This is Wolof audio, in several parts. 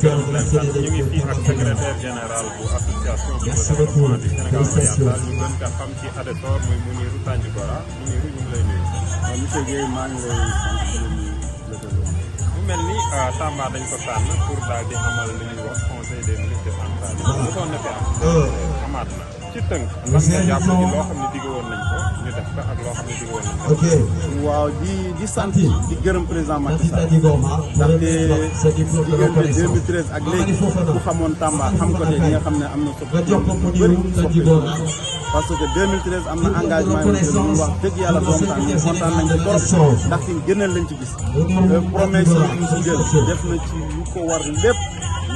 gërëm leen sant ñu ngi fii ak secrétaire général bu association bu développement du Sénégal oriental ñu gën ko xam ci ADESOR muy Mounirou Tandiagora Mounirou ñu ngi lay nuyu. monsieur Guèye maa ngi lay sant mu mel ni Tamba dañ ko tànn pour daal di amal li ñuy wax conseil des ministres décentralisé. mosoon na fi am. amaat na ci tënk. lan nga jàpp ni loo xam ne digg woon nañ ko ñu def ko ak loo xam ne digg woon nañ ko. waaw di sant di gërëm président Macky Sall ndaxte diggante 2013 ak léegi ku xamoon Tamba xam ko te di nga xam ne am na soppeeku bëri soppeeku parce que 2013 am na engagement yu jël ñu wax dëgg yàlla doom tam ñu kontaan nañ ci trop ndaxte gënal lañ ci gis promesse yi ñu ci jël def na ci lu ko war lépp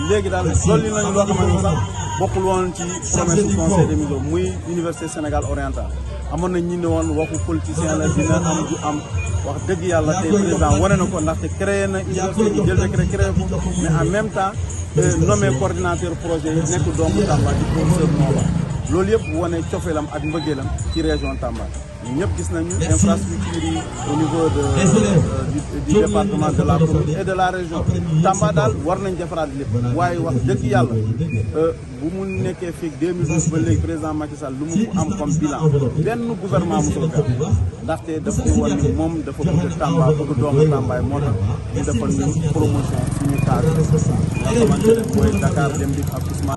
léegi daal dolli nañu loo xamante ne sax bokkul woon ci promesse du conseil des ministres muy université Sénégal oriental amoon nañ ñi ne woon waxu politicien la dina am du am wax dëgg yàlla tey président wane na ko ndaxte créé na université bi jël décret créé ko mais en même temps nommé coordinateur projet yi nekk doomu Tamba di professeur Mooba loolu yëpp wane cofeelam ak mbëggeelam ci région Tamba ñun ñëpp gis nañu infrastructure yi au niveau du département de la commune et de la région Tamba daal war nañ defaraat lépp waaye wax dëgg yàlla bu mu nekkee fii 2012 ba léegi président Macky Sall lu mu am comme bilan benn gouvernement mosul ko ndaxte dafa ko wan ni moom dafa bëgg Tamba bëgg doomu Tamba yi moo tax ñu defal ñu promotion suñu cadre nga xamante ne mooy Dakar Dem Dikk ak Ousmane